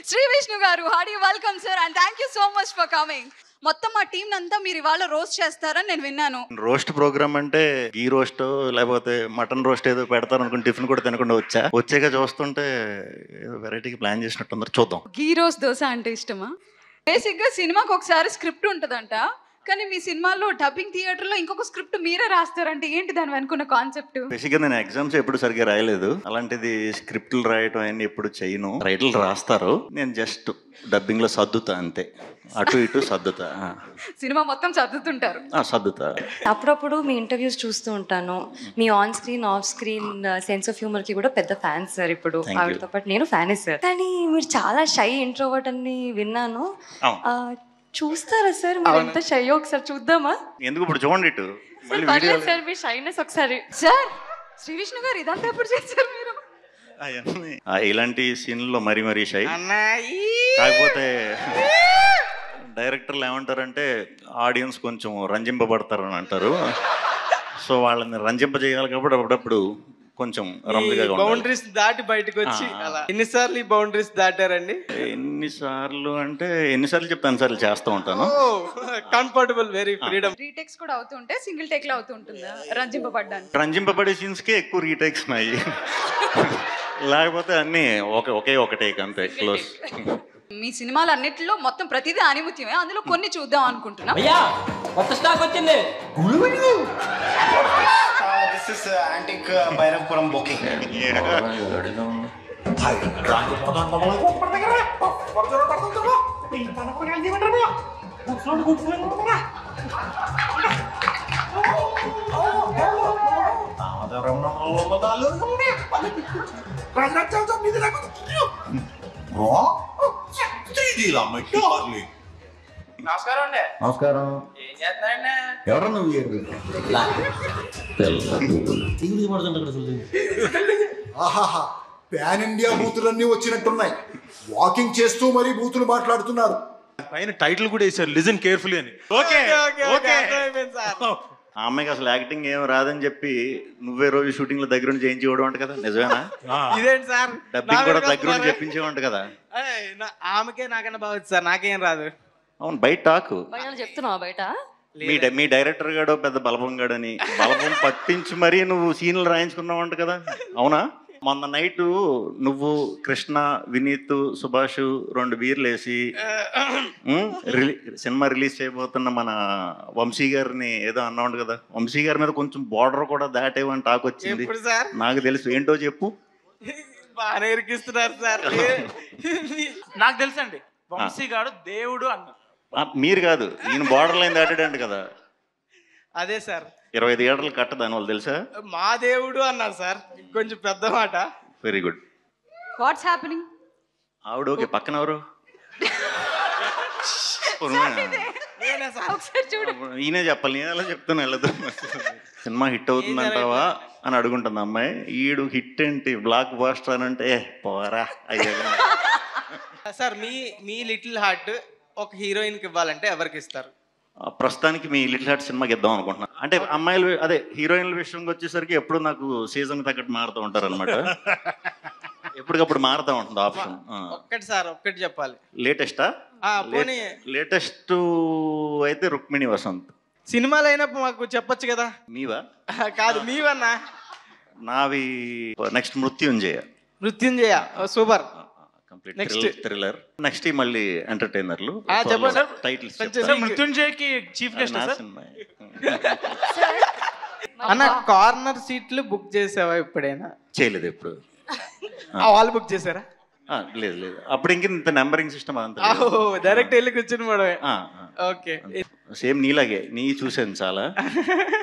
శ్రీ విష్ణు గారు, Hardy welcome sir and thank you so much for coming. మొత్తం మా team అంతా మీరు ఇవాళ రోస్ట్ చేస్తారని నేను విన్నాను. రోస్ట్ ప్రోగ్రామ్ అంటే గీ రోస్ట్ లేకపోతే మటన్ రోస్ట్ ఏదో పెడతారు అనుకుని టిఫిన్ కూడా తినకుండా వచ్చాక చూస్తుంటే ఏదో వెరైటీకి ప్లాన్ చేసినట్టు చూద్దాం. గీ రోస్ట్ దోశ అంటే ఇష్టమా? బేసిక్గా సినిమాకి ఒకసారి స్క్రిప్ట్ ఉంటుందంట, కానీ మీ సినిమాలో డబ్బింగ్ థియేటర్లో ఇంకొక స్క్రిప్ట్ మీరే రాస్తారంటే ఏంటి దాని వెనుకున్న కాన్సెప్ట్? బేసిక్గా నేను ఎగ్జామ్స్ ఎప్పుడు సరిగ్గా రాయలేదు, అలాంటిది స్క్రిప్ట్లు రాయటం అన్ని ఎప్పుడు చేయను. రైటర్లు రాస్తారు, నేను జస్ట్ డబ్బింగ్ లో సర్దుతా అంతే, అటు ఇటు సర్దుతా. సినిమా మొత్తం సర్దుతుంటారు? సర్దుతా. అప్పుడప్పుడు మీ ఇంటర్వ్యూస్ చూస్తూ ఉంటాను. Me on screen off screen sense of humour కి కూడా పెద్ద ఫ్యాన్ సార్. ఇప్పుడు ఆవిడతో పాటు నేను ఫ్యానే సార్. కానీ మీరు చాలా షై ఇంట్రోవర్ట్ అని విన్నాను. చూస్తారా సార్ మీరు ఎంత షైయో? ఒకసారి చూద్దామా? ఎందుకు ఇప్పుడు చూడండి ఇటు సార్ మీ షైనెస్ ఒకసారి. సార్ శ్రీ విష్ణు గారు ఇదంతా ఎప్పుడు చేశారు మీరు? ఇలాంటి సీన్లో మరీ షై. కాకపోతే డైరెక్టర్లు ఏమంటారంటే ఆడియన్స్ కొంచెం రంజింపబడతారు అని అంటారు. సో వాళ్ళని రంజింపజేయాలి కాబట్టి అప్పుడప్పుడు కొంచెం బౌండరీస్ దాటి బయటకు వచ్చి అలా. ఎన్నిసార్లు ఈ బౌండరీస్ దాటారండి? ఎన్నిసార్లు చెప్తాను సార్లు చేస్తూ ఉంటాను. Comfortable, very freedom. రీటేక్స్ కూడా అవుతుంటే సింగిల్ టేక్ లో అవుతుంటుందా రంజింపబడ్డానికి? రంజింపబడే సీన్స్ కే ఎక్కువ రీటేక్స్ ఉన్నాయి, లేకపోతే అన్ని ఒక టేక్ అంతే, క్లోజ్. మీ సినిమాలు అన్నిటిలో మొత్తం ప్రతిదీ ఆనిముత్యమే, అందులో కొన్ని చూద్దాం అనుకుంటున్నా. కొత్త స్టాక్ వచ్చింది. This is antique Bhairavapuram bouquet. నమస్కారం అండి. నమస్కారం. ఏం చేస్తున్నారండి? ఎవరు నువ్వు? ఆహాహా, పాన్ ఇండియా బూతులన్నీ వచ్చినట్టున్నాయి. వాకింగ్ చేస్తూ మరీ బూతులు మాట్లాడుతున్నారు. పైన టైటిల్ కూడా వేసారు, లిజన్ కేర్ఫుల్లీ అని. ఆ అమ్మాయికి అసలు యాక్టింగ్ ఏం రాదని చెప్పి నువ్వే రోజు షూటింగ్ లో దగ్గర చేయించేవాడు అంట కదా, నిజమేనా? ఇదేంటి సార్, డబ్బింగ్ కూడా దగ్గర చెప్పించేవంట కదా. ఆమెకే నాకన్నా బాగుంది సార్, నాకేం రాదు. అవును, బయట టాకు చెప్తున్నావా బయట? మీ డైరెక్టర్ గాడు పెద్ద బలపం గాడని బలపం పట్టించి మరీ నువ్వు సీన్లు రాయించుకున్నావు అంట కదా, అవునా? మొన్న నైట్ నువ్వు, కృష్ణ, వినీత్, సుభాష్ 2 బీర్లు వేసి సినిమా రిలీజ్ చేయబోతున్న మన వంశీ గారిని ఏదో అన్నావు కదా. వంశీ గారి మీద కొంచెం బార్డర్ కూడా దాటేవని టాక్ వచ్చింది. నాకు తెలుసు, ఏంటో చెప్పు. బాగా ఇరికిస్తున్నారు సార్. నాకు తెలుసండి, వంశీ గారు దేవుడు అన్న. మీరు కాదు, ఈయన బార్డర్ లైన్ దాటాడంట కదా. అదే సార్, 25 ఏళ్ళు కట్ట దానివల్ల తెలుసా? మా దేవుడు అన్నారు సార్, కొంచెం పెద్ద మాట. Very good. What's happening? ఆవిడ ఓకే, పక్కన ఎవరు? ఈయనే చెప్పాలి, నేను అలా చెప్తాను వెళ్ళదు. సినిమా హిట్ అవుతుందంటావా అని అడుగుంటుంది అమ్మాయి. ఈడు హిట్ ఏంటి, బ్లాక్ బాస్టర్ అని అంటే పోరా అయ్యా. సార్ మీ లిటిల్ హార్ట్ ఒక హీరోయిన్ కి ఇవ్వాలంటే ఎవరికి ఇస్తారు? ప్రస్తుతానికి మీ లిటిల్ హార్ట్ సినిమాకి ఇద్దాం అనుకుంటున్నా. అంటే అమ్మాయిలు అదే హీరోయిన్ల విషయంకి వచ్చేసరికి ఎప్పుడు నాకు సీజన్ తగ్గట్టు మారుతూ ఉంటారు అనమాట. ఎప్పటికప్పుడు మారుతూ ఉంటుంది ఆప్షన్. ఒక్కటి సార్, ఒక్కటి చెప్పాలి. లేటెస్టా? లేటెస్ట్ అయితే రుక్మిణి వసంత్. సినిమాలు అయినప్పుడు మాకు చెప్పొచ్చు కదా. మీవా? కాదు, మీవన్నా. నావి నెక్స్ట్ మృత్యుంజయ. మృత్యుంజయ సూపర్. నెక్స్ట్ థ్రిల్లర్, నెక్స్ట్ మళ్ళీ ఎంటర్టైనర్లు. టైటిల్స్ మృత్యుంజయకి చీఫ్ గెస్ట్ అన్న. కార్నర్ సీట్లు బుక్ చేసావా ఎప్పుడైనా? చేయలేదు ఎప్పుడు. వాళ్ళు బుక్ చేశారా? లేదు. అప్పుడు ఇంత నెంబరింగ్ సిస్టమ్ అదంతా డైరెక్ట్ వెళ్ళి కూర్చుని పడవే. ఓకే, సేమ్ నీలాగే నీ చూసాను చాలా.